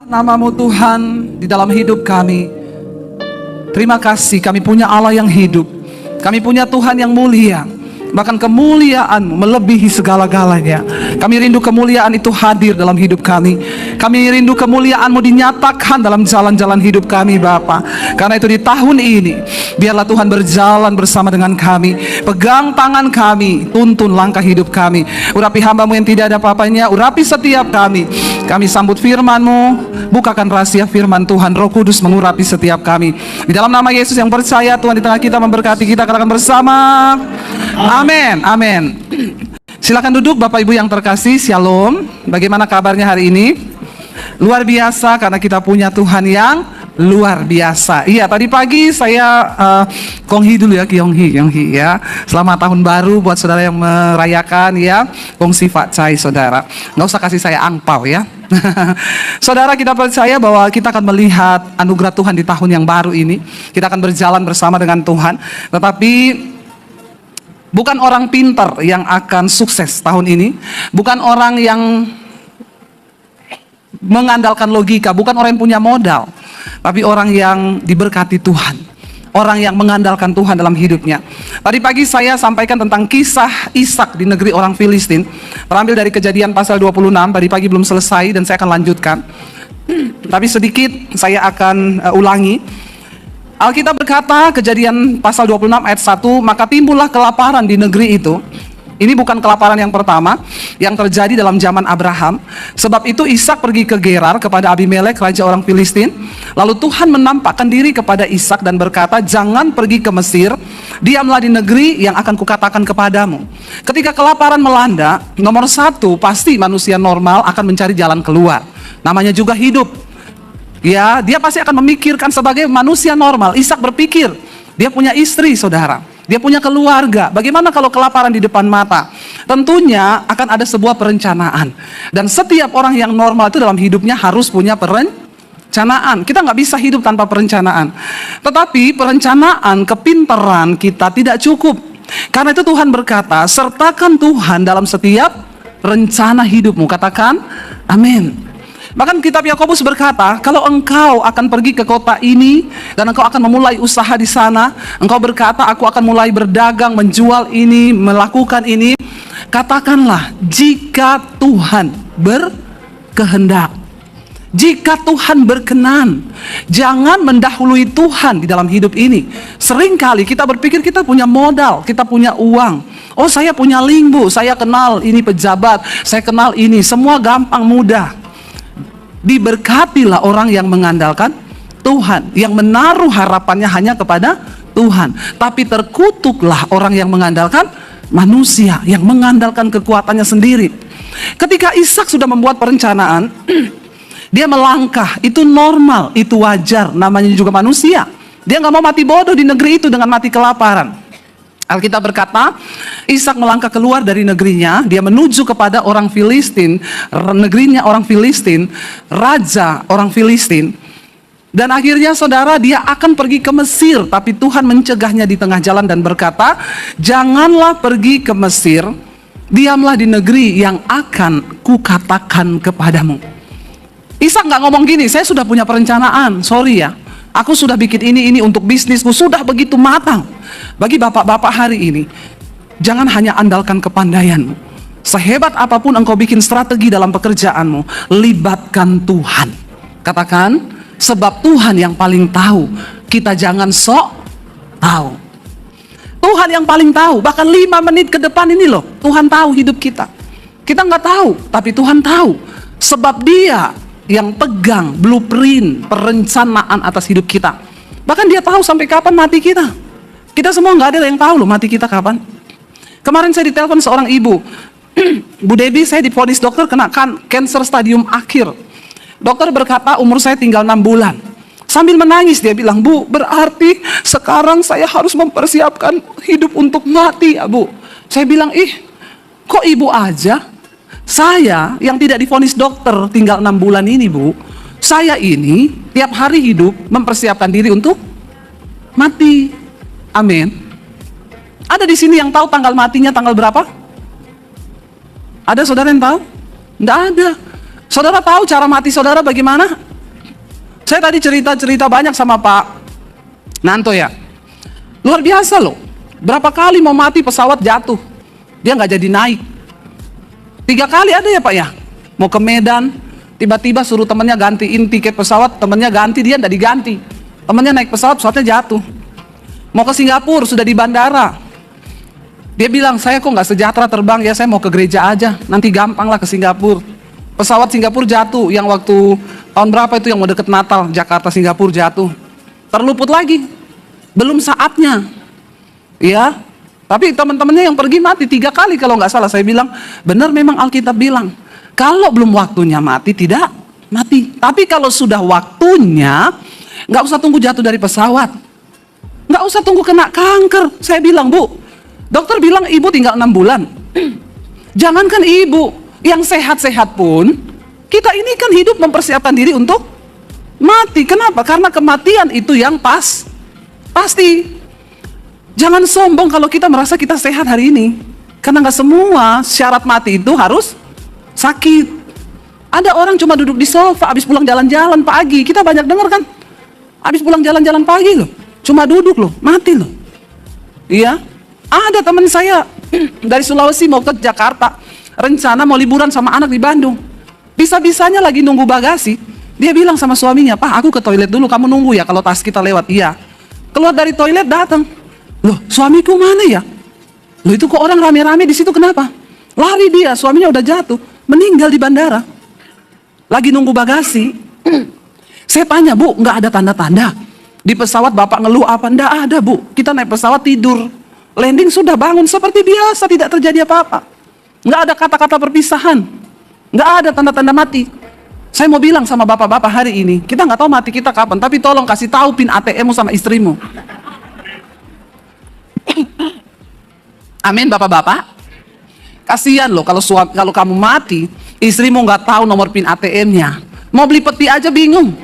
Namamu Tuhan di dalam hidup kami. Terima kasih, kami punya Allah yang hidup. Kami punya Tuhan yang mulia. Bahkan kemuliaan-Mu melebihi segala-galanya. Kami rindu kemuliaan itu hadir dalam hidup kami. Kami rindu kemuliaan-Mu dinyatakan dalam jalan-jalan hidup kami, Bapa. Karena itu di tahun ini, biarlah Tuhan berjalan bersama dengan kami. Pegang tangan kami, tuntun langkah hidup kami. Urapi hamba-Mu yang tidak ada apa-apanya, urapi setiap kami. Kami sambut firman-Mu, bukakan rahasia firman Tuhan. Roh Kudus mengurapi setiap kami. Di dalam nama Yesus yang percaya, Tuhan di tengah kita memberkati kita, katakan bersama. Amin, amin. Silakan duduk Bapak Ibu yang terkasih. Shalom. Bagaimana kabarnya hari ini? Luar biasa karena kita punya Tuhan yang luar biasa. Iya, tadi pagi saya konghi dulu ya, Kyonghi ya. Selamat tahun baru buat saudara yang merayakan ya. Kongsi Fat Chai saudara. Nggak usah kasih saya angpau ya. Saudara, kita percaya bahwa kita akan melihat anugerah Tuhan di tahun yang baru ini. Kita akan berjalan bersama dengan Tuhan. Tetapi bukan orang pintar yang akan sukses tahun ini. Bukan orang yang mengandalkan logika. Bukan orang yang punya modal. Tapi orang yang diberkati Tuhan. Orang yang mengandalkan Tuhan dalam hidupnya. Tadi pagi saya sampaikan tentang kisah Ishak di negeri orang Filistin. Terambil dari Kejadian pasal 26. Tadi pagi belum selesai dan saya akan lanjutkan. Tapi sedikit saya akan ulangi. Alkitab berkata, Kejadian pasal 26 ayat 1, maka timbullah kelaparan di negeri itu. Ini bukan kelaparan yang pertama yang terjadi dalam zaman Abraham. Sebab itu Ishak pergi ke Gerar kepada Abimelek, raja orang Filistin. Lalu Tuhan menampakkan diri kepada Ishak dan berkata, jangan pergi ke Mesir, diamlah di negeri yang akan kukatakan kepadamu. Ketika kelaparan melanda, nomor satu pasti manusia normal akan mencari jalan keluar. Namanya juga hidup. Ya, dia pasti akan memikirkan sebagai manusia normal. Ishak berpikir, dia punya istri, saudara. Dia punya keluarga. Bagaimana kalau kelaparan di depan mata? Tentunya akan ada sebuah perencanaan. Dan setiap orang yang normal itu dalam hidupnya harus punya perencanaan. Kita nggak bisa hidup tanpa perencanaan. Tetapi perencanaan, kepintaran kita tidak cukup. Karena itu Tuhan berkata, sertakan Tuhan dalam setiap rencana hidupmu. Katakan, amin. Bahkan kitab Yakobus berkata, kalau engkau akan pergi ke kota ini dan engkau akan memulai usaha di sana, engkau berkata, aku akan mulai berdagang, menjual ini, melakukan ini, katakanlah, jika Tuhan berkehendak, jika Tuhan berkenan. Jangan mendahului Tuhan di dalam hidup ini. Seringkali kita berpikir kita punya modal, kita punya uang. Oh, saya punya lingbu, saya kenal ini pejabat, saya kenal ini, semua gampang, mudah. Diberkatilah orang yang mengandalkan Tuhan, yang menaruh harapannya hanya kepada Tuhan. Tapi terkutuklah orang yang mengandalkan manusia, yang mengandalkan kekuatannya sendiri. Ketika Ishak sudah membuat perencanaan, dia melangkah, itu normal, itu wajar, namanya juga manusia. Dia nggak mau mati bodoh di negeri itu dengan mati kelaparan. Alkitab berkata, Ishak melangkah keluar dari negerinya, dia menuju kepada orang Filistin, negerinya orang Filistin, raja orang Filistin. Dan akhirnya saudara, dia akan pergi ke Mesir, tapi Tuhan mencegahnya di tengah jalan dan berkata, janganlah pergi ke Mesir, diamlah di negeri yang akan kukatakan kepadamu. Ishak nggak ngomong gini, saya sudah punya perencanaan, sorry ya, aku sudah bikin ini untuk bisnisku, sudah begitu matang. Bagi bapak-bapak hari ini, jangan hanya andalkan kepandaianmu. Sehebat apapun engkau bikin strategi dalam pekerjaanmu, libatkan Tuhan. Katakan, sebab Tuhan yang paling tahu. Kita jangan sok tahu. Tuhan yang paling tahu. Bahkan 5 menit ke depan ini loh, Tuhan tahu hidup kita. Kita nggak tahu, tapi Tuhan tahu. Sebab Dia yang pegang blueprint, perencanaan atas hidup kita. Bahkan Dia tahu sampai kapan mati kita. Kita semua nggak ada yang tahu loh mati kita kapan. Kemarin saya ditelepon seorang ibu. Bu Debbie, saya divonis dokter kena kanker stadium akhir. Dokter berkata umur saya tinggal 6 bulan. Sambil menangis dia bilang, Bu, berarti sekarang saya harus mempersiapkan hidup untuk mati ya Bu. Saya bilang, kok ibu aja? Saya yang tidak divonis dokter tinggal 6 bulan ini Bu, saya ini tiap hari hidup mempersiapkan diri untuk mati. Amin. Ada di sini yang tahu tanggal matinya tanggal berapa? Ada saudara yang tahu? Tidak ada. Saudara tahu cara mati saudara bagaimana? Saya tadi cerita banyak sama Pak Nanto ya. Luar biasa loh. Berapa kali mau mati pesawat jatuh, dia nggak jadi naik. 3 kali ada ya Pak ya. Mau ke Medan, tiba-tiba suruh temennya gantiin tiket pesawat, temennya ganti, dia nggak diganti. Temennya naik pesawat, pesawatnya jatuh. Mau ke Singapura, sudah di bandara. Dia bilang, saya kok nggak sejahtera terbang ya, saya mau ke gereja aja, nanti gampang lah ke Singapura. Pesawat Singapura jatuh, yang waktu tahun berapa itu yang mau deket Natal, Jakarta Singapura jatuh. Terluput lagi, belum saatnya. Ya, tapi teman-temannya yang pergi mati 3 kali kalau nggak salah. Saya bilang, benar memang Alkitab bilang, kalau belum waktunya mati, tidak mati. Tapi kalau sudah waktunya, nggak usah tunggu jatuh dari pesawat. Nggak usah tunggu kena kanker. Saya bilang, Bu, dokter bilang ibu tinggal 6 bulan. Jangankan ibu, yang sehat-sehat pun, kita ini kan hidup mempersiapkan diri untuk mati. Kenapa? Karena kematian itu yang pasti. Jangan sombong kalau kita merasa kita sehat hari ini. Karena nggak semua syarat mati itu harus sakit. Ada orang cuma duduk di sofa, habis pulang jalan-jalan pagi. Kita banyak dengar kan? Habis pulang jalan-jalan pagi loh. Cuma duduk loh, mati loh. Iya, ada teman saya dari Sulawesi mau ke Jakarta. Rencana mau liburan sama anak di Bandung. Bisa-bisanya lagi nunggu bagasi. Dia bilang sama suaminya, Pak, aku ke toilet dulu, kamu nunggu ya kalau tas kita lewat. Iya. Keluar dari toilet datang. Loh, suamiku mana ya? Loh, itu kok orang rame-rame di situ, kenapa? Lari dia, suaminya udah jatuh, meninggal di bandara. Lagi nunggu bagasi. Saya tanya, Bu, nggak ada tanda-tanda di pesawat bapak ngeluh apa? Nggak ada, Bu. Kita naik pesawat tidur, landing sudah bangun seperti biasa, tidak terjadi apa-apa. Nggak ada kata-kata perpisahan, nggak ada tanda-tanda mati. Saya mau bilang sama bapak-bapak hari ini, kita nggak tahu mati kita kapan, tapi tolong kasih tahu PIN ATM-mu sama istrimu. Amin, bapak-bapak. Kasihan loh kalau kamu mati, istrimu nggak tahu nomor PIN ATM-nya. Mau beli peti aja bingung.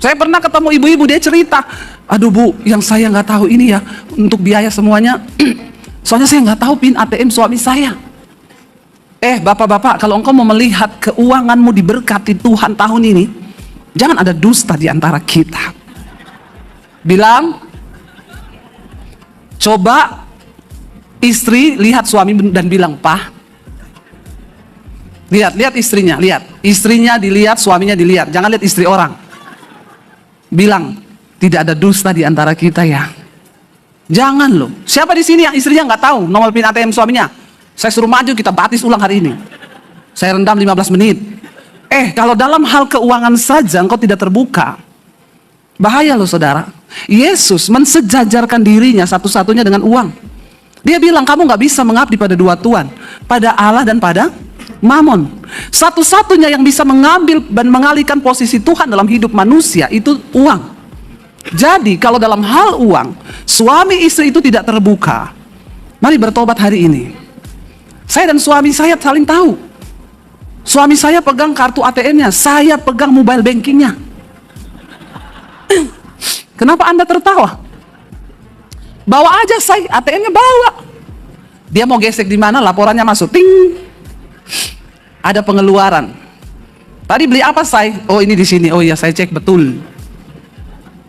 Saya pernah ketemu ibu-ibu, dia cerita, aduh Bu, yang saya nggak tahu ini ya, untuk biaya semuanya, soalnya saya nggak tahu PIN ATM suami saya. Bapak-bapak, kalau engkau mau melihat keuanganmu diberkati Tuhan tahun ini, jangan ada dusta di antara kita. Bilang, coba istri lihat suami dan bilang, Pak, lihat istrinya, lihat. Istrinya dilihat, suaminya dilihat. Jangan lihat istri orang. Bilang, tidak ada dusta di antara kita ya. Jangan loh. Siapa di sini yang istrinya nggak tahu nomor PIN ATM suaminya? Saya suruh maju, kita baptis ulang hari ini. Saya rendam 15 menit. Kalau dalam hal keuangan saja engkau tidak terbuka, bahaya loh saudara. Yesus mensejajarkan dirinya satu-satunya dengan uang. Dia bilang, kamu nggak bisa mengabdi pada 2 tuan, pada Allah dan pada Mamon. Satu-satunya yang bisa mengambil dan mengalihkan posisi Tuhan dalam hidup manusia itu uang. Jadi kalau dalam hal uang, suami istri itu tidak terbuka, mari bertobat hari ini. Saya dan suami saya saling tahu. Suami saya pegang kartu ATM-nya, saya pegang mobile banking-nya. Kenapa Anda tertawa? Bawa aja saya, ATM-nya bawa. Dia mau gesek di mana, laporannya masuk, ting. Ada pengeluaran. Tadi beli apa saya? Oh ini di sini. Oh iya, saya cek betul.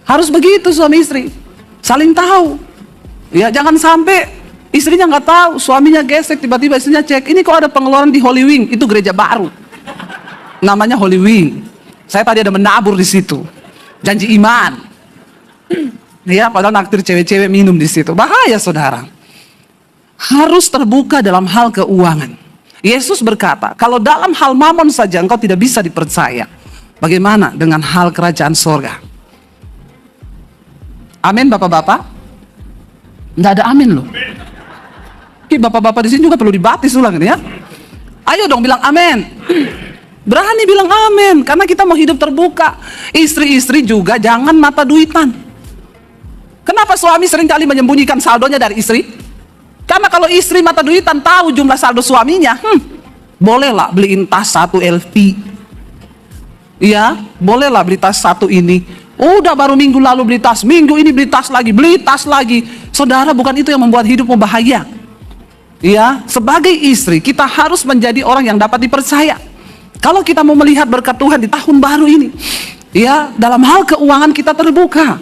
Harus begitu suami istri, saling tahu. Ya jangan sampai istrinya nggak tahu, suaminya gesek, tiba-tiba istrinya cek, ini kok ada pengeluaran di Holy Wing, itu gereja baru, namanya Holy Wing. Saya tadi ada menabur di situ, janji iman. Ya, padahal naktir cewek-cewek minum di situ, bahaya saudara. Harus terbuka dalam hal keuangan. Yesus berkata, kalau dalam hal mamon saja engkau tidak bisa dipercaya, bagaimana dengan hal kerajaan sorga? Amin, bapak-bapak. Nggak ada amin loh. Bapak-bapak di sini juga perlu dibaptis ulang ya. Ayo dong bilang amin. Berani bilang amin, karena kita mau hidup terbuka. Istri-istri juga jangan mata duitan. Kenapa suami seringkali menyembunyikan saldonya dari istri? Karena kalau istri mata duitan tahu jumlah saldo suaminya, bolehlah beliin tas 1 LV. Iya, bolehlah beli tas 1 ini. Udah baru minggu lalu beli tas, minggu ini beli tas lagi. Saudara, bukan itu yang membuat hidupmu bahagia. Ya, sebagai istri kita harus menjadi orang yang dapat dipercaya. Kalau kita mau melihat berkat Tuhan di tahun baru ini, Ya, dalam hal keuangan kita terbuka.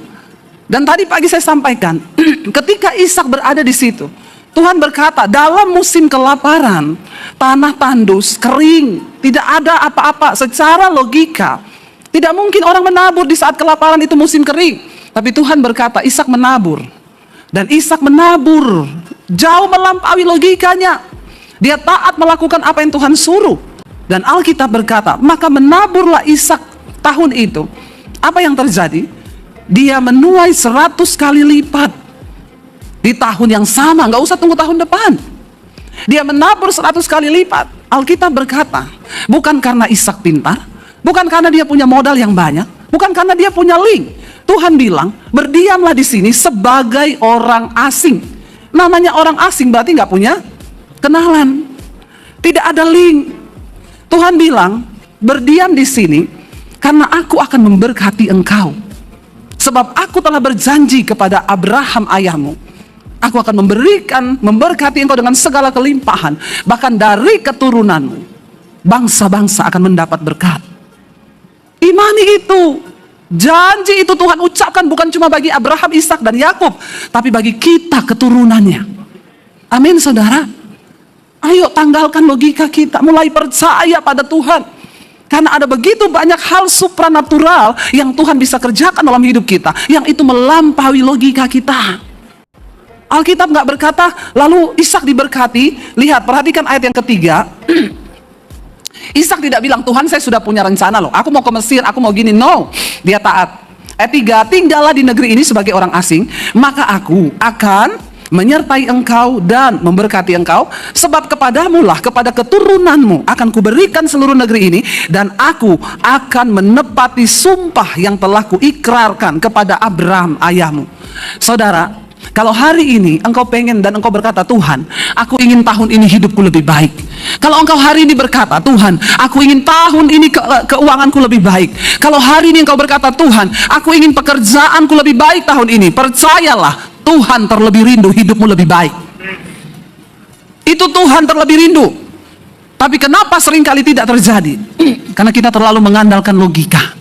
Dan tadi pagi saya sampaikan, ketika Ishak berada di situ, Tuhan berkata, dalam musim kelaparan, tanah tandus, kering, tidak ada apa-apa. Secara logika, tidak mungkin orang menabur di saat kelaparan, itu musim kering. Tapi Tuhan berkata, Ishak menabur. Dan Ishak menabur jauh melampaui logikanya. Dia taat melakukan apa yang Tuhan suruh. Dan Alkitab berkata, maka menaburlah Ishak tahun itu. Apa yang terjadi? Dia menuai 100 kali lipat di tahun yang sama, nggak usah tunggu tahun depan. Dia menabur 100 kali lipat. Alkitab berkata, bukan karena Ishak pintar, bukan karena dia punya modal yang banyak, bukan karena dia punya link. Tuhan bilang, berdiamlah di sini sebagai orang asing. Namanya orang asing berarti nggak punya kenalan, tidak ada link. Tuhan bilang, berdiam di sini karena aku akan memberkati engkau. Sebab aku telah berjanji kepada Abraham ayahmu, aku akan memberkati engkau dengan segala kelimpahan. Bahkan dari keturunanmu, bangsa-bangsa akan mendapat berkat. Imani itu. Janji itu Tuhan ucapkan bukan cuma bagi Abraham, Ishak, dan Yakub, tapi bagi kita keturunannya. Amin, saudara. Ayo tanggalkan logika kita, mulai percaya pada Tuhan. Karena ada begitu banyak hal supranatural yang Tuhan bisa kerjakan dalam hidup kita, yang itu melampaui logika kita. Alkitab nggak berkata, lalu Ishak diberkati. Lihat, perhatikan ayat yang ketiga. Ishak tidak bilang, Tuhan saya sudah punya rencana loh, aku mau ke Mesir, aku mau gini. No, dia taat. Ayat 3, tinggallah di negeri ini sebagai orang asing, maka aku akan menyertai engkau dan memberkati engkau, sebab kepadamu lah, kepada keturunanmu akan kuberikan seluruh negeri ini, dan aku akan menepati sumpah yang telah kuikrarkan kepada Abraham ayahmu. Saudara, kalau hari ini engkau pengen dan engkau berkata, Tuhan, aku ingin tahun ini hidupku lebih baik. Kalau engkau hari ini berkata, Tuhan, aku ingin tahun ini keuanganku lebih baik. Kalau hari ini engkau berkata, Tuhan, aku ingin pekerjaanku lebih baik tahun ini, percayalah, Tuhan terlebih rindu hidupmu lebih baik. Itu Tuhan terlebih rindu. Tapi kenapa seringkali tidak terjadi? Karena kita terlalu mengandalkan logika.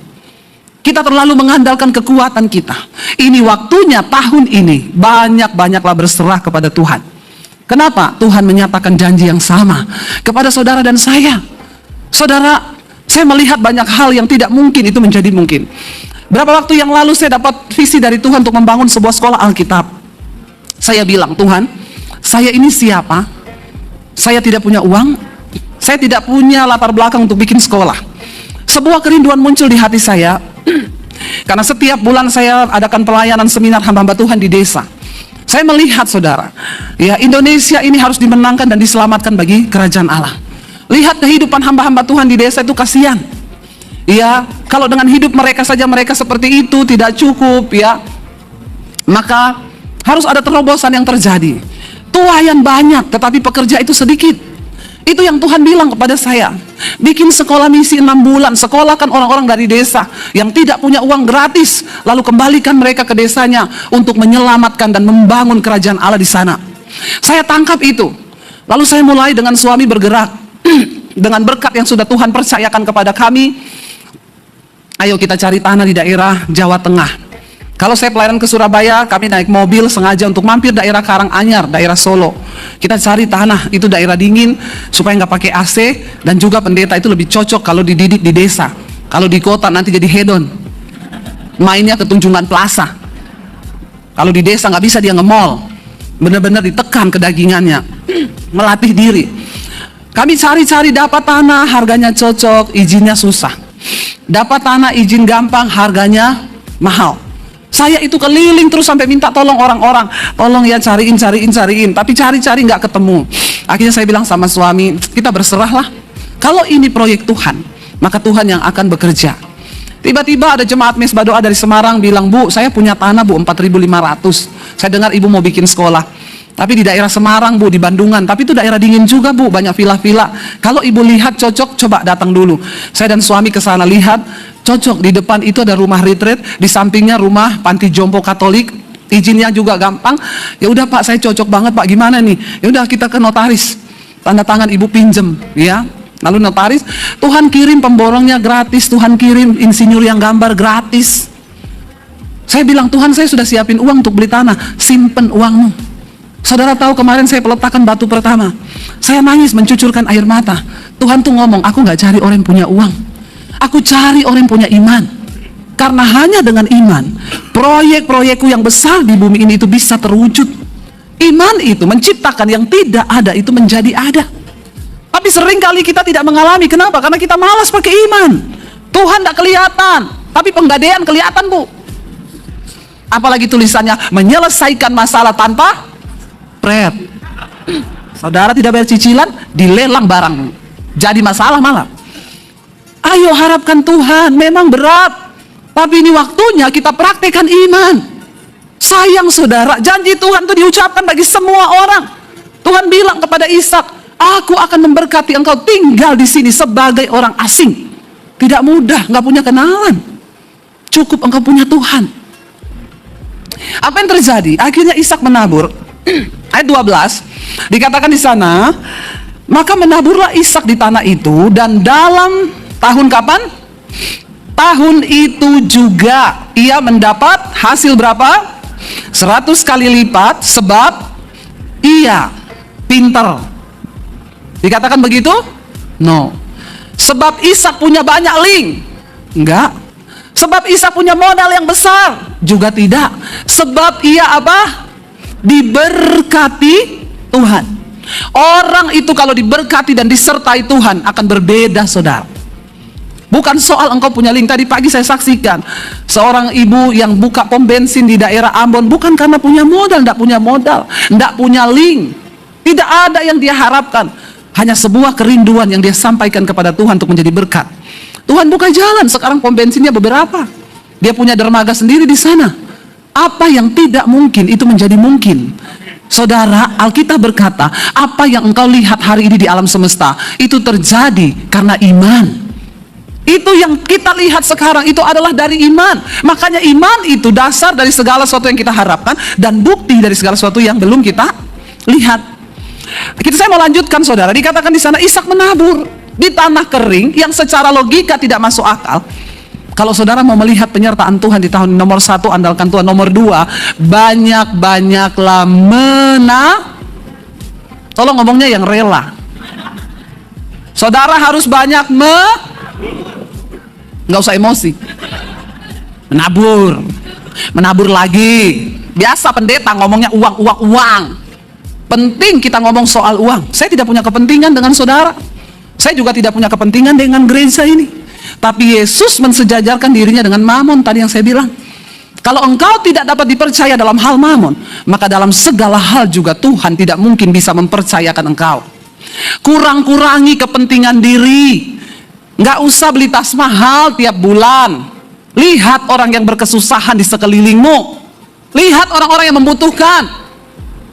Kita terlalu mengandalkan kekuatan kita. Ini waktunya tahun ini banyak-banyaklah berserah kepada Tuhan. Kenapa? Tuhan menyatakan janji yang sama kepada saudara dan saya. Saudara, saya melihat banyak hal yang tidak mungkin itu menjadi mungkin. Berapa waktu yang lalu saya dapat visi dari Tuhan untuk membangun sebuah sekolah Alkitab. Saya bilang, Tuhan, saya ini siapa? Saya tidak punya uang, saya tidak punya latar belakang untuk bikin sekolah. Sebuah kerinduan muncul di hati saya, karena setiap bulan saya adakan pelayanan seminar hamba-hamba Tuhan di desa. Saya melihat, saudara, ya, Indonesia ini harus dimenangkan dan diselamatkan bagi kerajaan Allah. Lihat kehidupan hamba-hamba Tuhan di desa itu kasihan. Ya, kalau dengan hidup mereka saja mereka seperti itu tidak cukup, ya, maka harus ada terobosan yang terjadi. Tuayan banyak, tetapi pekerja itu sedikit. Itu yang Tuhan bilang kepada saya. Bikin sekolah misi 6 bulan, sekolahkan orang-orang dari desa yang tidak punya uang gratis, lalu kembalikan mereka ke desanya untuk menyelamatkan dan membangun kerajaan Allah di sana. Saya tangkap itu. Lalu saya mulai dengan suami bergerak dengan berkat yang sudah Tuhan percayakan kepada kami. Ayo kita cari tanah di daerah Jawa Tengah. Kalau saya pelayanan ke Surabaya, kami naik mobil sengaja untuk mampir daerah Karanganyar, daerah Solo. Kita cari tanah, itu daerah dingin, supaya nggak pakai AC, dan juga pendeta itu lebih cocok kalau dididik di desa. Kalau di kota nanti jadi hedon, mainnya ke Tunjungan Plaza. Kalau di desa nggak bisa dia nge-mall, benar-benar ditekan kedagingannya, melatih diri. Kami cari-cari dapat tanah, harganya cocok, izinnya susah. Dapat tanah izin gampang, harganya mahal. Saya itu keliling terus sampai minta tolong orang-orang, tolong ya cariin, tapi cari-cari nggak ketemu. Akhirnya saya bilang sama suami, kita berserahlah. Kalau ini proyek Tuhan, maka Tuhan yang akan bekerja. Tiba-tiba ada jemaat Mesbah Doa dari Semarang bilang, Bu, saya punya tanah, Bu, 4.500. Saya dengar ibu mau bikin sekolah. Tapi di daerah Semarang, Bu, di Bandungan. Tapi itu daerah dingin juga, Bu, banyak villa-villa. Kalau ibu lihat cocok, coba datang dulu. Saya dan suami ke sana lihat, cocok. Di depan itu ada rumah retreat, di sampingnya rumah panti jompo Katolik. Izinnya juga gampang. Ya udah, Pak, saya cocok banget, Pak. Gimana nih? Ya udah, kita ke notaris. Tanda tangan ibu pinjem, ya. Lalu notaris, Tuhan kirim pemborongnya gratis, Tuhan kirim insinyur yang gambar gratis. Saya bilang, Tuhan, saya sudah siapin uang untuk beli tanah, simpen uangmu. Saudara tahu kemarin saya peletakan batu pertama, saya nangis mencucurkan air mata. Tuhan tuh ngomong, aku gak cari orang yang punya uang, aku cari orang yang punya iman. Karena hanya dengan iman, proyek-proyekku yang besar di bumi ini itu bisa terwujud. Iman itu menciptakan yang tidak ada itu menjadi ada. Tapi sering kali kita tidak mengalami. Kenapa? Karena kita malas pakai iman. Tuhan tidak kelihatan, tapi penggadean kelihatan, Bu. Apalagi tulisannya menyelesaikan masalah tanpa pret. Saudara tidak bayar cicilan, dilelang barang, jadi masalah malah. Ayo harapkan Tuhan, memang berat, tapi ini waktunya kita praktekkan iman. Sayang saudara, janji Tuhan itu diucapkan bagi semua orang. Tuhan bilang kepada Ishak, aku akan memberkati engkau tinggal di sini sebagai orang asing. Tidak mudah, nggak punya kenalan. Cukup engkau punya Tuhan. Apa yang terjadi? Akhirnya Ishak menabur. Ayat 12 dikatakan di sana, maka menaburlah Ishak di tanah itu, dan dalam tahun kapan? Tahun itu juga ia mendapat hasil berapa? 100 kali lipat, sebab ia pintar. Dikatakan begitu? No. Sebab Ishak punya banyak link? Enggak. Sebab Ishak punya modal yang besar? Juga tidak. Sebab ia apa? Diberkati Tuhan. Orang itu kalau diberkati dan disertai Tuhan akan berbeda, saudara. Bukan soal engkau punya link. Tadi pagi saya saksikan seorang ibu yang buka pom bensin di daerah Ambon, bukan karena punya modal, tidak punya modal, tidak punya link, tidak ada yang dia harapkan, hanya sebuah kerinduan yang dia sampaikan kepada Tuhan untuk menjadi berkat. Tuhan buka jalan, sekarang pom bensinnya beberapa, dia punya dermaga sendiri di sana. Apa yang tidak mungkin itu menjadi mungkin. Saudara, Alkitab berkata, apa yang engkau lihat hari ini di alam semesta itu terjadi karena iman. Itu yang kita lihat sekarang itu adalah dari iman. Makanya iman itu dasar dari segala sesuatu yang kita harapkan dan bukti dari segala sesuatu yang belum kita lihat. Saya mau lanjutkan, saudara. Dikatakan di sana Ishak menabur di tanah kering yang secara logika tidak masuk akal. Kalau saudara mau melihat penyertaan Tuhan di tahun nomor 1, andalkan Tuhan. Nomor 2, banyak-banyaklah tolong ngomongnya yang rela. Saudara harus banyak nggak usah emosi. Menabur lagi. Biasa pendeta ngomongnya uang. Penting kita ngomong soal uang. Saya tidak punya kepentingan dengan saudara. Saya juga tidak punya kepentingan dengan gereja ini. Tapi Yesus mensejajarkan dirinya dengan mamon tadi yang saya bilang. Kalau engkau tidak dapat dipercaya dalam hal mamon, maka dalam segala hal juga Tuhan tidak mungkin bisa mempercayakan engkau. Kurang-kurangi kepentingan diri. Nggak usah beli tas mahal tiap bulan. Lihat orang yang berkesusahan di sekelilingmu. Lihat orang-orang yang membutuhkan.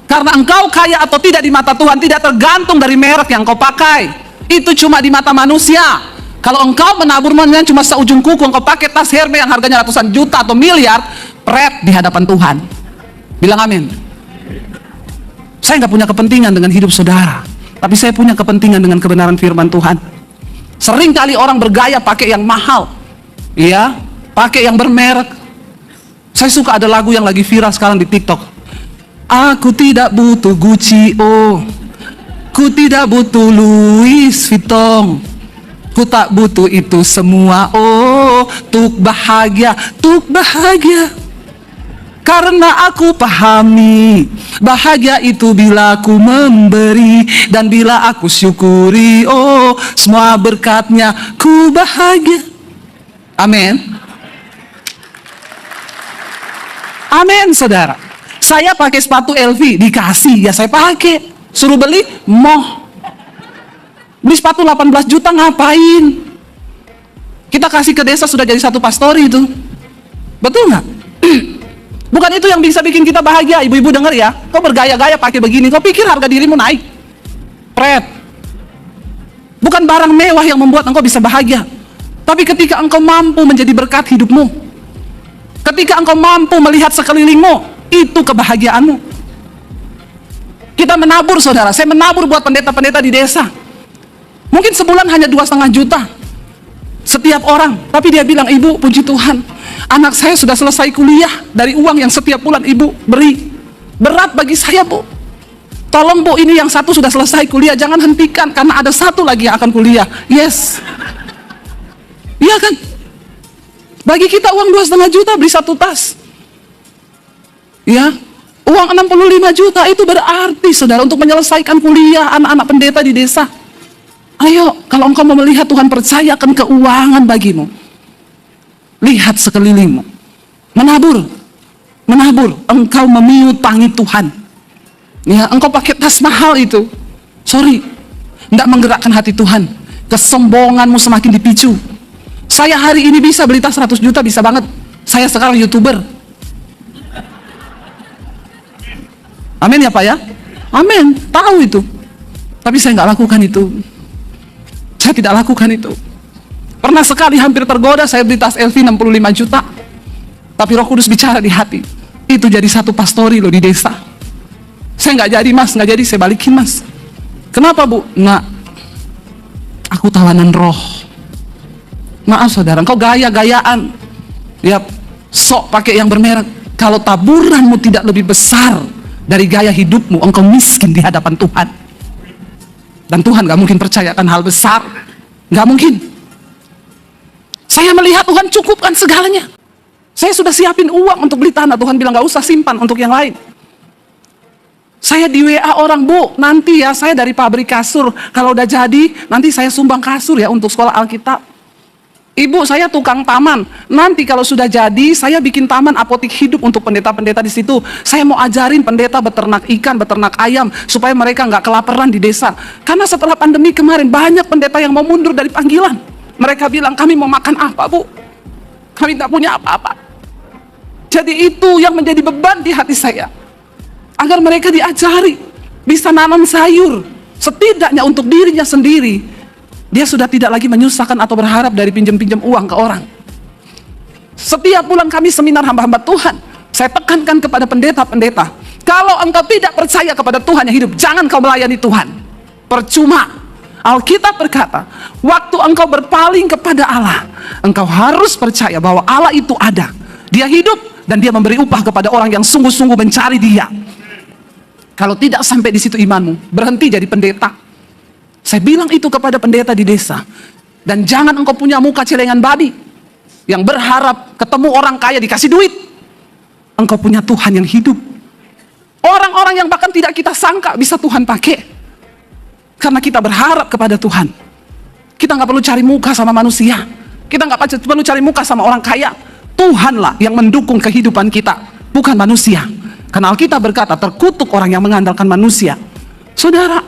Karena engkau kaya atau tidak di mata Tuhan tidak tergantung dari merek yang kau pakai. Itu cuma di mata manusia. Kalau engkau menabur cuma seujung kuku, engkau pakai tas Hermes yang harganya ratusan juta atau miliar, pret di hadapan Tuhan. Bilang amin. Saya nggak punya kepentingan dengan hidup saudara, tapi saya punya kepentingan dengan kebenaran firman Tuhan. Sering kali orang bergaya pakai yang mahal, iya, pakai yang bermerek. Saya suka ada lagu yang lagi viral sekarang di TikTok. Aku tidak butuh Gucci, ku tidak butuh Louis Vuitton. Ku tak butuh itu semua, tuk bahagia. Karena aku pahami, bahagia itu bila aku memberi, dan bila aku syukuri, semua berkatnya ku bahagia. Amin. Amin, saudara. Saya pakai sepatu LV, dikasih, ya saya pakai. Suruh beli, beli sepatu 18 juta ngapain? Kita kasih ke desa sudah jadi satu pastori itu. Betul nggak? Bukan itu yang bisa bikin kita bahagia. Ibu-ibu dengar ya, kau bergaya-gaya pakai begini, kau pikir harga dirimu naik? Pret. Bukan barang mewah yang membuat engkau bisa bahagia. Tapi ketika engkau mampu menjadi berkat hidupmu, ketika engkau mampu melihat sekelilingmu, itu kebahagiaanmu. Kita menabur, saudara. Saya menabur buat pendeta-pendeta di desa. Mungkin sebulan hanya 2,5 juta setiap orang. Tapi dia bilang, ibu, puji Tuhan, anak saya sudah selesai kuliah dari uang yang setiap bulan ibu beri. Berat bagi saya, bu. Tolong, bu, ini yang satu sudah selesai kuliah, jangan hentikan, karena ada satu lagi yang akan kuliah. Yes. Iya kan? Bagi kita uang 2,5 juta beli satu tas. Ya, uang 65 juta itu berarti, saudara, untuk menyelesaikan kuliah anak-anak pendeta di desa. Ayo, kalau engkau mau melihat Tuhan percayakan keuangan bagimu, lihat sekelilingmu. Menabur, engkau memiutangi Tuhan. Ya, engkau pakai tas mahal itu, sorry, tidak menggerakkan hati Tuhan. Kesombonganmu semakin dipicu. Saya hari ini bisa beli tas 100 juta, bisa banget. Saya sekarang YouTuber. Amin ya Pak ya? Amin, tahu itu. Tapi saya nggak lakukan itu. Saya tidak lakukan itu. Pernah sekali hampir tergoda, saya beli tas LV 65 juta. Tapi Roh Kudus bicara di hati. Itu jadi satu pastori loh di desa. Saya nggak jadi mas, nggak jadi, saya balikin mas. Kenapa bu? Nggak. Aku tawanan roh. Maaf saudara, engkau gaya-gayaan. Ya, sok pakai yang bermerek. Kalau taburanmu tidak lebih besar dari gaya hidupmu, engkau miskin di hadapan Tuhan. Dan Tuhan gak mungkin percayakan hal besar. Gak mungkin. Saya melihat Tuhan cukupkan segalanya. Saya sudah siapin uang untuk beli tanah. Tuhan bilang gak usah simpan untuk yang lain. Saya di WA orang, bu, nanti ya saya dari pabrik kasur. Kalau udah jadi, nanti saya sumbang kasur ya untuk sekolah Alkitab. Ibu, saya tukang taman. Nanti kalau sudah jadi, saya bikin taman apotik hidup untuk pendeta-pendeta di situ. Saya mau ajarin pendeta beternak ikan, beternak ayam, supaya mereka nggak kelaparan di desa. Karena setelah pandemi kemarin, banyak pendeta yang mau mundur dari panggilan. Mereka bilang, kami mau makan apa, bu? Kami tak punya apa-apa. Jadi itu yang menjadi beban di hati saya. Agar mereka diajari, bisa nanam sayur. Setidaknya untuk dirinya sendiri. Dia sudah tidak lagi menyusahkan atau berharap dari pinjam-pinjam uang ke orang. Setiap bulan kami seminar hamba-hamba Tuhan, saya tekankan kepada pendeta-pendeta, kalau engkau tidak percaya kepada Tuhan yang hidup, jangan kau melayani Tuhan. Percuma. Alkitab berkata, waktu engkau berpaling kepada Allah, engkau harus percaya bahwa Allah itu ada. Dia hidup dan dia memberi upah kepada orang yang sungguh-sungguh mencari dia. Kalau tidak sampai di situ imanmu, berhenti jadi pendeta. Saya bilang itu kepada pendeta di desa. Dan jangan engkau punya muka celengan babi yang berharap ketemu orang kaya dikasih duit. Engkau punya Tuhan yang hidup. Orang-orang yang bahkan tidak kita sangka bisa Tuhan pakai. Karena kita berharap kepada Tuhan. Kita nggak perlu cari muka sama manusia. Kita nggak perlu cari muka sama orang kaya. Tuhanlah yang mendukung kehidupan kita, bukan manusia. Karena Alkitab berkata, terkutuk orang yang mengandalkan manusia. Saudara,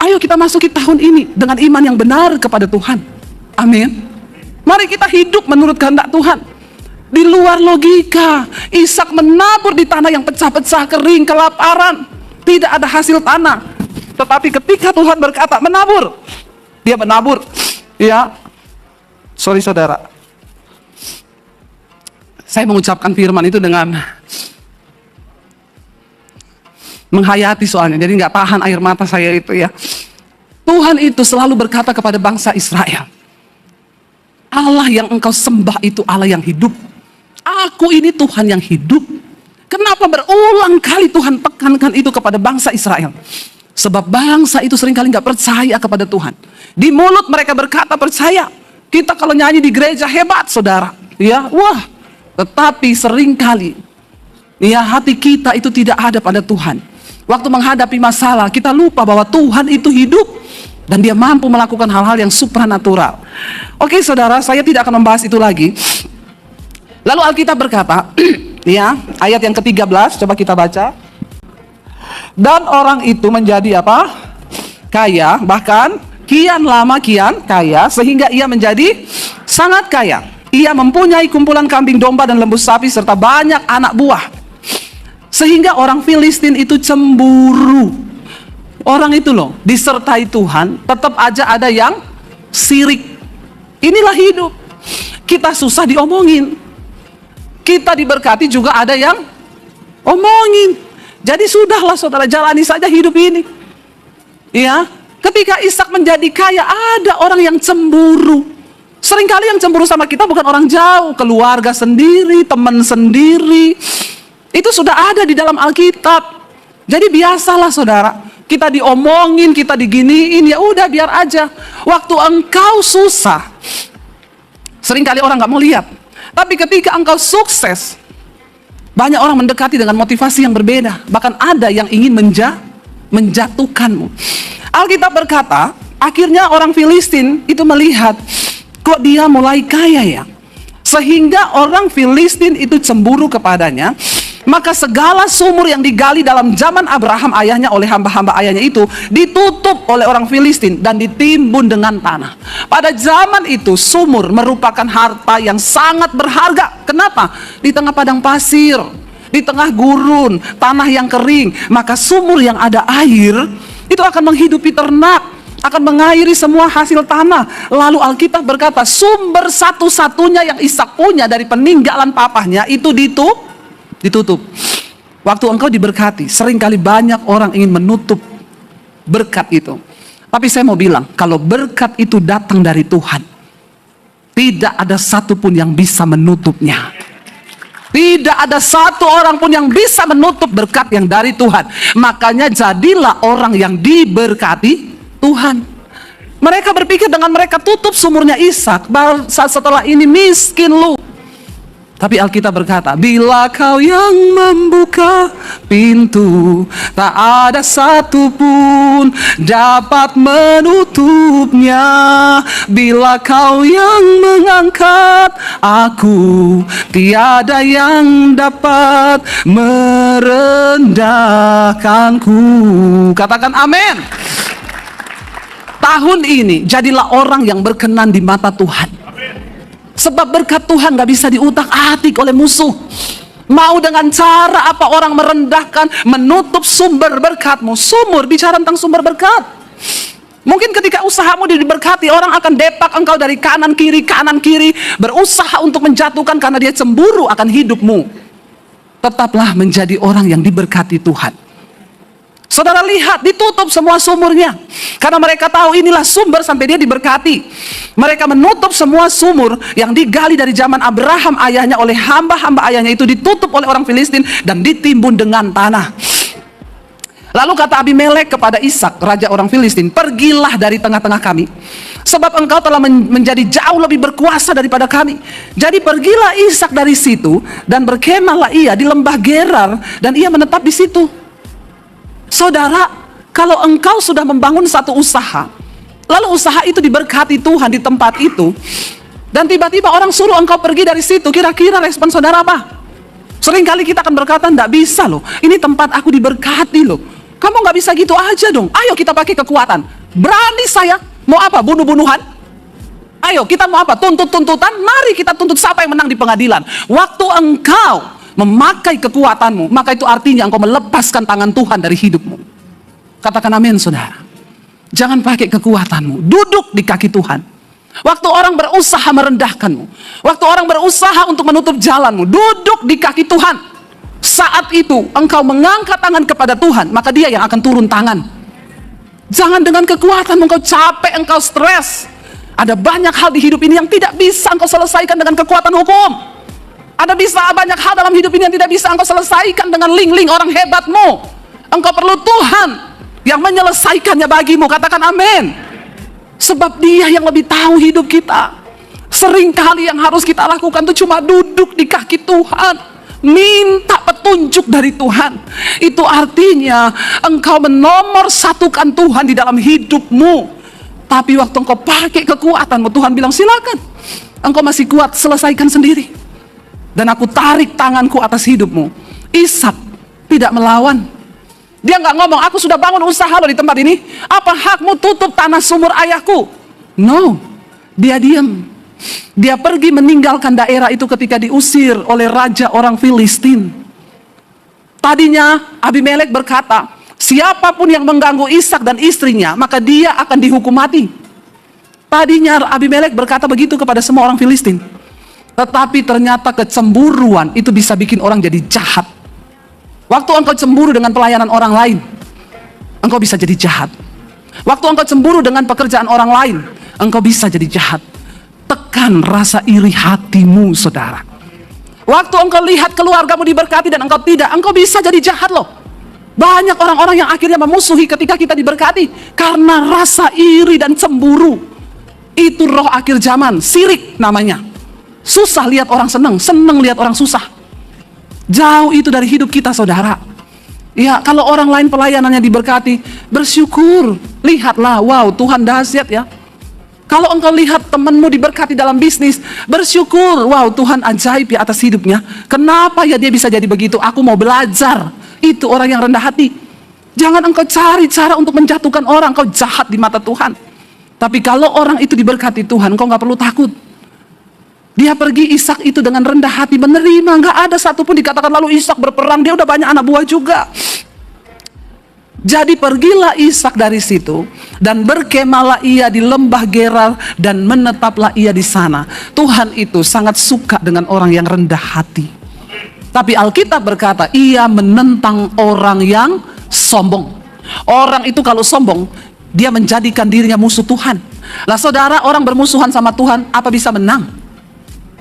ayo kita masuki tahun ini dengan iman yang benar kepada Tuhan. Amin. Mari kita hidup menurut kehendak Tuhan. Di luar logika, Ishak menabur di tanah yang pecah-pecah, kering, kelaparan. Tidak ada hasil tanah. Tetapi ketika Tuhan berkata, menabur. Dia menabur. Ya, sorry saudara. Saya mengucapkan firman itu dengan menghayati soalnya, jadi nggak tahan air mata saya itu ya. Tuhan itu selalu berkata kepada bangsa Israel, Allah yang engkau sembah itu Allah yang hidup. Aku ini Tuhan yang hidup. Kenapa berulang kali Tuhan tekankan itu kepada bangsa Israel? Sebab bangsa itu seringkali nggak percaya kepada Tuhan. Di mulut mereka berkata percaya. Kita kalau nyanyi di gereja hebat saudara, ya wah. Tetapi seringkali ya hati kita itu tidak ada pada Tuhan. Waktu menghadapi masalah, kita lupa bahwa Tuhan itu hidup dan dia mampu melakukan hal-hal yang supranatural. Oke saudara, saya tidak akan membahas itu lagi. Lalu Alkitab berkata, ya, ayat yang ke-13, coba kita baca. Dan orang itu menjadi apa? Kaya, bahkan kian lama kian kaya, sehingga ia menjadi sangat kaya. Ia mempunyai kumpulan kambing domba dan lembu sapi serta banyak anak buah. Sehingga orang Filistin itu cemburu. Orang itu loh, disertai Tuhan, tetap aja ada yang sirik. Inilah hidup. Kita susah diomongin. Kita diberkati juga ada yang omongin. Jadi sudahlah saudara, jalani saja hidup ini. Ya, Ketika Ishak menjadi kaya, ada orang yang cemburu. Seringkali yang cemburu sama kita bukan orang jauh, keluarga sendiri, teman sendiri. Itu sudah ada di dalam Alkitab. Jadi biasalah saudara, kita diomongin, kita diginiin, ya udah biar aja. Waktu engkau susah, seringkali orang nggak mau lihat. Tapi ketika engkau sukses, banyak orang mendekati dengan motivasi yang berbeda. Bahkan ada yang ingin menjatuhkanmu. Alkitab berkata, akhirnya orang Filistin itu melihat, kok dia mulai kaya ya? Sehingga orang Filistin itu cemburu kepadanya. Maka segala sumur yang digali dalam zaman Abraham ayahnya oleh hamba-hamba ayahnya itu ditutup oleh orang Filistin dan ditimbun dengan tanah. Pada zaman itu sumur merupakan harta yang sangat berharga. Kenapa? Di tengah padang pasir, di tengah gurun, tanah yang kering, maka sumur yang ada air itu akan menghidupi ternak, akan mengairi semua hasil tanah. Lalu Alkitab berkata, sumber satu-satunya yang Ishak punya dari peninggalan papahnya itu ditutup. Waktu engkau diberkati, seringkali banyak orang ingin menutup berkat itu. Tapi saya mau bilang, kalau berkat itu datang dari Tuhan, tidak ada satupun yang bisa menutupnya. Tidak ada satu orang pun yang bisa menutup berkat yang dari Tuhan. Makanya jadilah orang yang diberkati Tuhan. Mereka berpikir dengan mereka tutup sumurnya Ishak, setelah ini miskin lu. Tapi Alkitab berkata, bila kau yang membuka pintu, tak ada satupun dapat menutupnya. Bila kau yang mengangkat aku, tiada yang dapat merendahkanku. Katakan amin. Tahun ini jadilah orang yang berkenan di mata Tuhan. Sebab berkat Tuhan gak bisa diutak-atik oleh musuh. Mau dengan cara apa orang merendahkan, menutup sumber berkatmu. Sumur, bicara tentang sumber berkat. Mungkin ketika usahamu diberkati, orang akan depak engkau dari kanan kiri, berusaha untuk menjatuhkan karena dia cemburu akan hidupmu. Tetaplah menjadi orang yang diberkati Tuhan. Saudara lihat, ditutup semua sumurnya. Karena mereka tahu inilah sumber sampai dia diberkati. Mereka menutup semua sumur yang digali dari zaman Abraham ayahnya oleh hamba-hamba ayahnya itu ditutup oleh orang Filistin dan ditimbun dengan tanah. Lalu kata Abimelek kepada Ishak, raja orang Filistin, pergilah dari tengah-tengah kami, sebab engkau telah menjadi jauh lebih berkuasa daripada kami. Jadi pergilah Ishak dari situ dan berkemahlah ia di lembah Gerar dan ia menetap di situ. Saudara, kalau engkau sudah membangun satu usaha, lalu usaha itu diberkati Tuhan di tempat itu, dan tiba-tiba orang suruh engkau pergi dari situ, kira-kira respon saudara apa? Seringkali kita akan berkata, enggak bisa loh, ini tempat aku diberkati loh. Kamu nggak bisa gitu aja dong. Ayo kita pakai kekuatan. Berani saya, mau apa? Bunuh-bunuhan? Ayo kita mau apa? Tuntut-tuntutan? Mari kita tuntut siapa yang menang di pengadilan. Waktu engkau memakai kekuatanmu, maka itu artinya engkau melepaskan tangan Tuhan dari hidupmu. Katakan amin saudara. Jangan pakai kekuatanmu, duduk di kaki Tuhan. Waktu orang berusaha merendahkanmu, waktu orang berusaha untuk menutup jalanmu, duduk di kaki Tuhan. Saat itu engkau mengangkat tangan kepada Tuhan, maka dia yang akan turun tangan. Jangan dengan kekuatan engkau capek, engkau stres. Ada banyak hal di hidup ini yang tidak bisa engkau selesaikan dengan kekuatan hukum. Ada banyak hal dalam hidup ini yang tidak bisa engkau selesaikan dengan link-link orang hebatmu. Engkau perlu Tuhan yang menyelesaikannya bagimu. Katakan amin. Sebab dia yang lebih tahu hidup kita. Seringkali yang harus kita lakukan itu cuma duduk di kaki Tuhan, minta petunjuk dari Tuhan. Itu artinya engkau menomor satukan Tuhan di dalam hidupmu. Tapi waktu engkau pakai kekuatanmu, Tuhan bilang silakan, engkau masih kuat, selesaikan sendiri. Dan aku tarik tanganku atas hidupmu. Ishak tidak melawan. Dia nggak ngomong, aku sudah bangun usaha loh di tempat ini, apa hakmu tutup tanah sumur ayahku? No, dia diam. Dia pergi meninggalkan daerah itu ketika diusir oleh raja orang Filistin. Tadinya Abimelek berkata, siapapun yang mengganggu Ishak dan istrinya, maka dia akan dihukum mati. Tadinya Abimelek berkata begitu kepada semua orang Filistin. Tetapi ternyata kecemburuan itu bisa bikin orang jadi jahat. Waktu engkau cemburu dengan pelayanan orang lain, engkau bisa jadi jahat. Waktu engkau cemburu dengan pekerjaan orang lain, engkau bisa jadi jahat. Tekan rasa iri hatimu, saudara. Waktu engkau lihat keluargamu diberkati dan engkau tidak, engkau bisa jadi jahat loh. Banyak orang-orang yang akhirnya memusuhi ketika kita diberkati karena rasa iri dan cemburu. Itu roh akhir zaman, sirik namanya. Susah lihat orang senang, senang lihat orang susah. Jauh itu dari hidup kita, saudara. Ya, kalau orang lain pelayanannya diberkati, bersyukur. Lihatlah, wow, Tuhan dahsyat ya. Kalau engkau lihat temanmu diberkati dalam bisnis, bersyukur. Wow, Tuhan ajaib ya atas hidupnya. Kenapa ya dia bisa jadi begitu? Aku mau belajar. Itu orang yang rendah hati. Jangan engkau cari cara untuk menjatuhkan orang. Kau jahat di mata Tuhan. Tapi kalau orang itu diberkati Tuhan, engkau gak perlu takut. Dia pergi, Ishak itu dengan rendah hati menerima. Gak ada satupun dikatakan lalu Ishak berperang. Dia udah banyak anak buah juga. Jadi pergilah Ishak dari situ dan berkemalah ia di lembah Gerar dan menetaplah ia di sana. Tuhan itu sangat suka dengan orang yang rendah hati. Tapi Alkitab berkata ia menentang orang yang sombong. Orang itu kalau sombong, dia menjadikan dirinya musuh Tuhan. Lah saudara, orang bermusuhan sama Tuhan, apa bisa menang?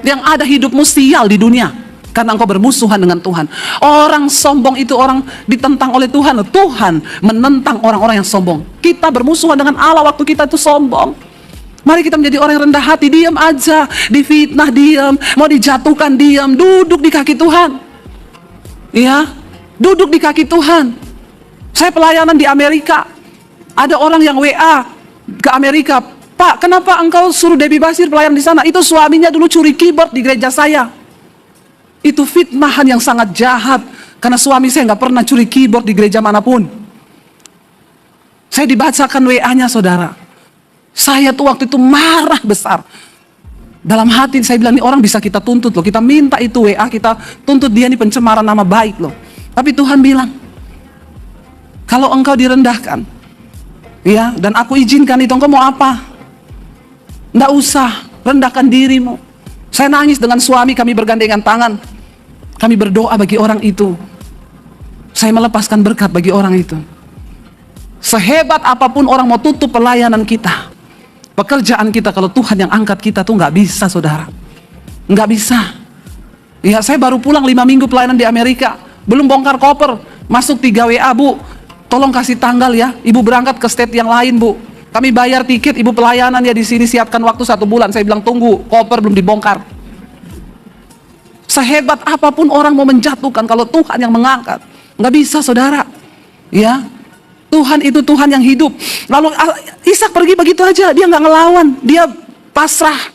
Yang ada hidupmu sial di dunia karena engkau bermusuhan dengan Tuhan. Orang sombong itu orang ditentang oleh Tuhan. Tuhan menentang orang-orang yang sombong. Kita bermusuhan dengan Allah waktu kita itu sombong. Mari kita menjadi orang yang rendah hati. Diam aja, difitnah diam, mau dijatuhkan diam, duduk di kaki Tuhan. Ya, duduk di kaki Tuhan. Saya pelayanan di Amerika. Ada orang yang WA ke Amerika, Pak, kenapa engkau suruh Debbie Basir pelayan di sana? Itu suaminya dulu curi keyboard di gereja saya. Itu fitnahan yang sangat jahat. Karena suami saya nggak pernah curi keyboard di gereja manapun. Saya dibacakan WA-nya, saudara. Saya tuh waktu itu marah besar. Dalam hati saya bilang, ini orang bisa kita tuntut loh. Kita minta itu WA, kita tuntut dia, ini pencemaran nama baik loh. Tapi Tuhan bilang, kalau engkau direndahkan, ya, dan aku izinkan itu, engkau mau apa? Nggak usah, rendahkan dirimu. Saya nangis dengan suami, kami bergandengan tangan. Kami berdoa bagi orang itu. Saya melepaskan berkat bagi orang itu. Sehebat apapun orang mau tutup pelayanan kita, pekerjaan kita, kalau Tuhan yang angkat kita tuh nggak bisa, saudara. Nggak bisa. Ya, saya baru pulang 5 minggu pelayanan di Amerika. Belum bongkar koper. Masuk 3 WA, Bu. Tolong kasih tanggal ya. Ibu berangkat ke state yang lain, Bu. Kami bayar tiket, ibu pelayanan ya di sini, siapkan waktu 1 bulan. Saya bilang tunggu, koper belum dibongkar. Sehebat apapun orang mau menjatuhkan, kalau Tuhan yang mengangkat, nggak bisa, saudara. Ya, Tuhan itu Tuhan yang hidup. Lalu Ishak pergi begitu aja, dia nggak ngelawan, dia pasrah.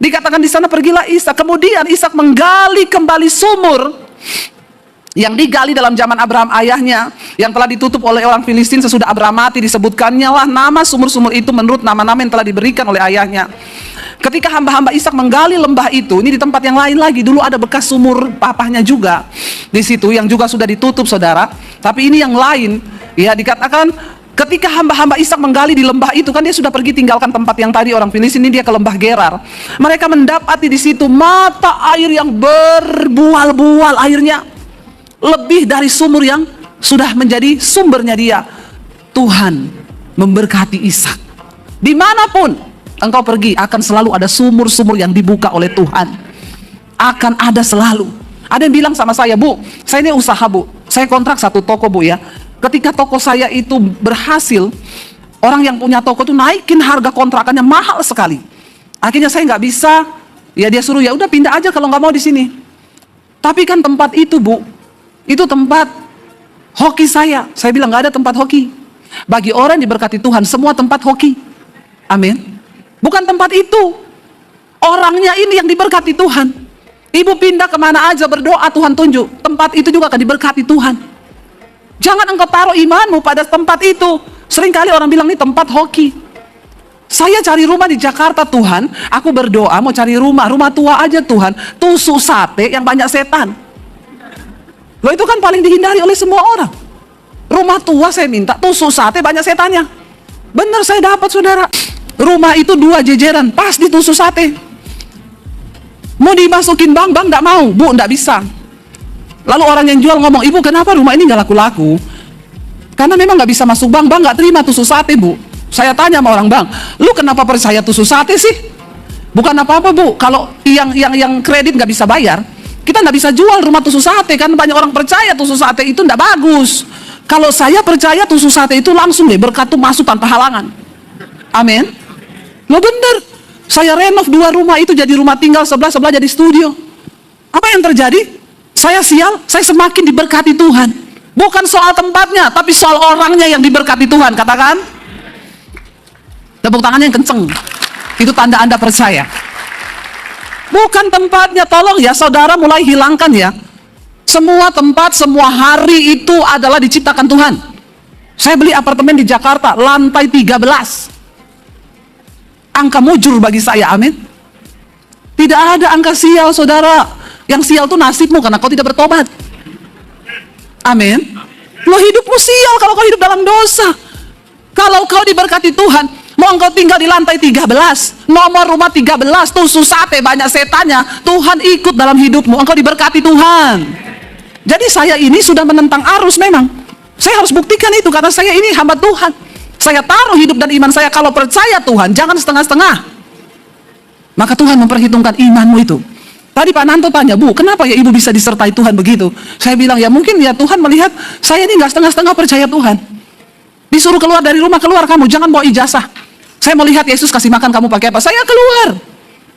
Dikatakan di sana pergilah Ishak. Kemudian Ishak menggali kembali sumur yang digali dalam zaman Abraham ayahnya, yang telah ditutup oleh orang Filistin sesudah Abraham mati. Disebutkannya lah nama sumur-sumur itu menurut nama-nama yang telah diberikan oleh ayahnya. Ketika hamba-hamba Ishak menggali lembah itu, ini di tempat yang lain lagi, dulu ada bekas sumur papahnya juga di situ yang juga sudah ditutup, saudara. Tapi ini yang lain, ya, dikatakan ketika hamba-hamba Ishak menggali di lembah itu, kan dia sudah pergi tinggalkan tempat yang tadi orang Filistin, ini dia ke lembah Gerar. Mereka mendapati di situ mata air yang berbual-bual airnya. Lebih dari sumur yang sudah menjadi sumbernya dia. Tuhan memberkati Ishak. Dimanapun engkau pergi, akan selalu ada sumur-sumur yang dibuka oleh Tuhan. Akan ada selalu. Ada yang bilang sama saya, Bu, saya ini usaha, Bu. Saya kontrak 1 toko, Bu, ya. Ketika toko saya itu berhasil, orang yang punya toko itu naikin harga kontrakannya mahal sekali. Akhirnya saya nggak bisa, ya dia suruh, ya udah pindah aja kalau nggak mau di sini. Tapi kan tempat itu, Bu, itu tempat hoki saya. Saya bilang nggak ada tempat hoki. Bagi orang yang diberkati Tuhan, semua tempat hoki. Amin. Bukan tempat itu. Orangnya ini yang diberkati Tuhan. Ibu pindah kemana aja berdoa, Tuhan tunjuk. Tempat itu juga akan diberkati Tuhan. Jangan engkau taruh imanmu pada tempat itu. Seringkali orang bilang ini tempat hoki. Saya cari rumah di Jakarta, Tuhan. Aku berdoa mau cari rumah tua aja, Tuhan. Tusuk sate yang banyak setan. Loh, itu kan paling dihindari oleh semua orang. Rumah tua saya minta, tusuk sate banyak setannya. Benar, saya dapat, saudara. Rumah itu 2 jejeran, pas ditusuk sate. Mau dimasukin bank enggak mau, Bu, enggak bisa. Lalu orang yang jual ngomong, Ibu kenapa rumah ini enggak laku-laku? Karena memang enggak bisa masuk bank enggak terima tusuk sate, Bu. Saya tanya sama orang, bang, lu kenapa percaya tusuk sate sih? Bukan apa-apa bu, kalau yang kredit nggak bisa bayar, kita nggak bisa jual rumah tusuk sate, kan banyak orang percaya tusuk sate itu nggak bagus. Kalau saya percaya tusuk sate itu langsung deh berkat tuh masuk tanpa halangan. Amin. Lo bener, saya renov 2 rumah itu jadi rumah tinggal, sebelah jadi studio. Apa yang terjadi? Saya sial, saya semakin diberkati Tuhan. Bukan soal tempatnya, tapi soal orangnya yang diberkati Tuhan. Katakan, tepuk tangannya yang kenceng. Itu tanda Anda percaya. Bukan tempatnya, tolong ya saudara mulai hilangkan ya. Semua tempat, semua hari itu adalah diciptakan Tuhan. Saya beli apartemen di Jakarta, lantai 13. Angka mujur bagi saya, amin. Tidak ada angka sial saudara. Yang sial itu nasibmu karena kau tidak bertobat. Amin. Lo hidupmu sial kalau kau hidup dalam dosa. Kalau kau diberkati Tuhan, mau engkau tinggal di lantai 13, nomor rumah 13, tusuk sate banyak setannya, Tuhan ikut dalam hidupmu, engkau diberkati Tuhan. Jadi saya ini sudah menentang arus memang. Saya harus buktikan itu karena saya ini hamba Tuhan. Saya taruh hidup dan iman saya, kalau percaya Tuhan, jangan setengah-setengah. Maka Tuhan memperhitungkan imanmu itu. Tadi Pak Nanto tanya, Bu, kenapa ya ibu bisa disertai Tuhan begitu? Saya bilang, ya mungkin ya Tuhan melihat saya ini nggak setengah-setengah percaya Tuhan. Disuruh keluar dari rumah, keluar kamu, jangan bawa ijazah. Saya mau lihat Yesus kasih makan kamu pakai apa. Saya keluar.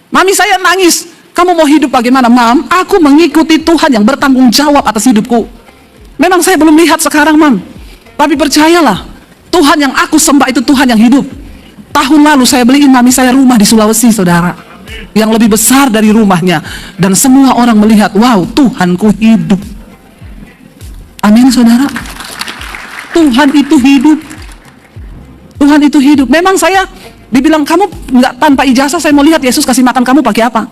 Mami saya nangis. Kamu mau hidup bagaimana? Mam, aku mengikuti Tuhan yang bertanggung jawab atas hidupku. Memang saya belum lihat sekarang, Mam. Tapi percayalah, Tuhan yang aku sembah itu Tuhan yang hidup. Tahun lalu saya beliin mami saya rumah di Sulawesi, saudara. Yang lebih besar dari rumahnya. Dan semua orang melihat, wow, Tuhanku hidup. Amin, saudara. Tuhan itu hidup. Tuhan itu hidup. Memang saya dibilang, kamu nggak tanpa ijazah, saya mau lihat Yesus kasih makan kamu pakai apa.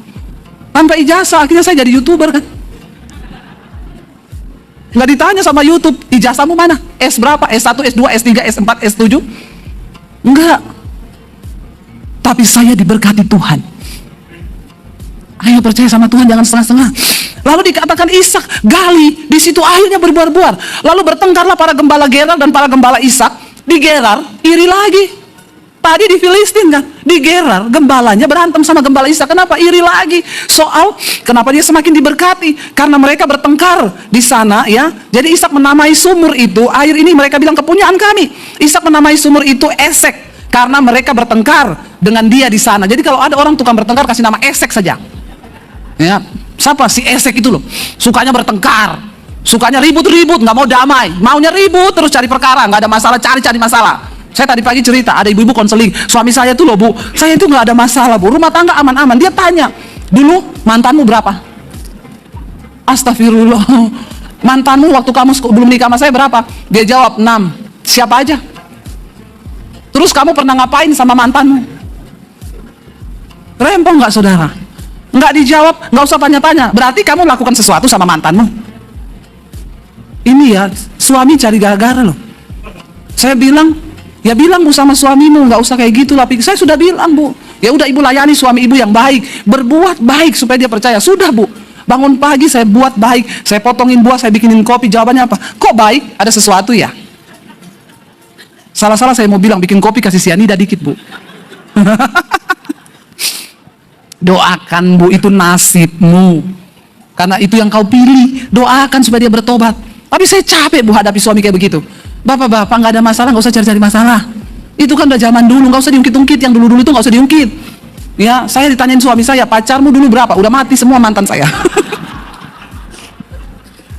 Tanpa ijazah, akhirnya saya jadi YouTuber kan. Nggak ditanya sama YouTube, ijazahmu mana? S berapa? S1, S2, S3, S4, S7? Enggak. Tapi saya diberkati Tuhan. Ayo percaya sama Tuhan, jangan setengah-setengah. Lalu dikatakan Ishak gali, di situ akhirnya berbuar-buar. Lalu bertengkarlah para gembala Gerar dan para gembala Ishak. Di Gerar iri lagi. Tadi di Filistin kan, di Gerar gembalanya berantem sama gembala Ishak. Kenapa iri lagi? Soal kenapa dia semakin diberkati? Karena mereka bertengkar di sana ya. Jadi Ishak menamai sumur itu, air ini mereka bilang kepunyaan kami. Ishak menamai sumur itu Esek karena mereka bertengkar dengan dia di sana. Jadi kalau ada orang tukang bertengkar, kasih nama Esek saja. Ya, siapa si Esek itu loh? Sukanya bertengkar, sukanya ribut-ribut, nggak mau damai, maunya ribut terus cari perkara, nggak ada masalah, cari masalah. Saya tadi pagi cerita, ada ibu-ibu konseling, suami saya tuh loh Bu, saya itu nggak ada masalah Bu, rumah tangga aman-aman. Dia tanya, dulu mantanmu berapa? Astagfirullah, mantanmu waktu kamu belum nikah sama saya berapa? Dia jawab 6. Siapa aja? Terus kamu pernah ngapain sama mantanmu? Rempong nggak saudara? Nggak dijawab, nggak usah tanya-tanya. Berarti kamu melakukan sesuatu sama mantanmu. Ini ya, suami cari gara-gara loh. Saya bilang, ya bilang Bu sama suamimu, nggak usah kayak gitu lah. Saya sudah bilang Bu, ya udah ibu layani suami ibu yang baik, berbuat baik supaya dia percaya. Sudah Bu, bangun pagi saya buat baik, saya potongin buah, saya bikinin kopi. Jawabannya apa? Kok baik? Ada sesuatu ya? Salah-salah saya mau bilang bikin kopi kasih sianida dikit Bu. Doakan Bu, itu nasibmu. Karena itu yang kau pilih. Doakan supaya dia bertobat. Tapi saya capek Bu hadapi suami kayak begitu. Bapak-bapak nggak ada masalah, nggak usah cari-cari masalah. Itu kan udah zaman dulu, nggak usah diungkit-ungkit. Yang dulu-dulu itu nggak usah diungkit. Ya, saya ditanyain suami saya, pacarmu dulu berapa? Udah mati semua mantan saya.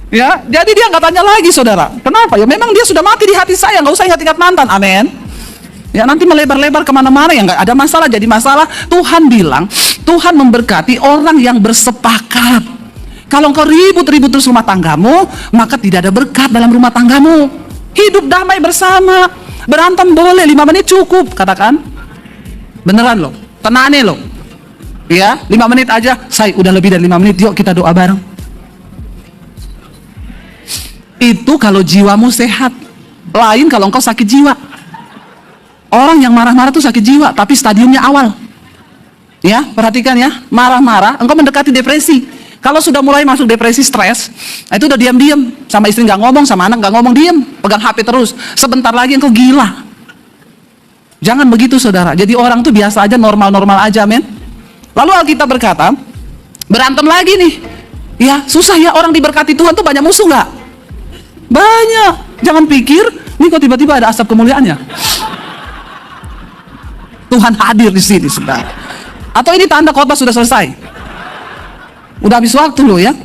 Ya, jadi dia nggak tanya lagi saudara. Kenapa? Ya memang dia sudah mati di hati saya, nggak usah ingat-ingat mantan. Amin. Ya nanti melebar-lebar kemana-mana, ya nggak ada masalah, jadi masalah. Tuhan bilang, Tuhan memberkati orang yang bersepakat. Kalau engkau ribut-ribut terus rumah tanggamu, maka tidak ada berkat dalam rumah tanggamu. Hidup damai bersama, berantem boleh, 5 menit cukup, katakan. Beneran loh, tenane loh. Ya, 5 menit aja, saya udah lebih dari 5 menit, yuk kita doa bareng. Itu kalau jiwamu sehat. Lain kalau engkau sakit jiwa. Orang yang marah-marah itu sakit jiwa, tapi stadiumnya awal. Ya, perhatikan ya, marah-marah, engkau mendekati depresi. Kalau sudah mulai masuk depresi, stres, itu udah diam-diam. Sama istri nggak ngomong, sama anak nggak ngomong, diam, pegang HP terus. Sebentar lagi engkau gila. Jangan begitu saudara. Jadi orang tuh biasa aja, normal-normal aja, men. Lalu Alkitab berkata, berantem lagi nih. Ya susah ya, orang diberkati Tuhan tuh banyak musuh nggak? Banyak. Jangan pikir, nih kok tiba-tiba ada asap kemuliaannya. Tuhan hadir di sini, saudara. Atau ini tanda khotbah sudah selesai? Udah habis waktu loh ya.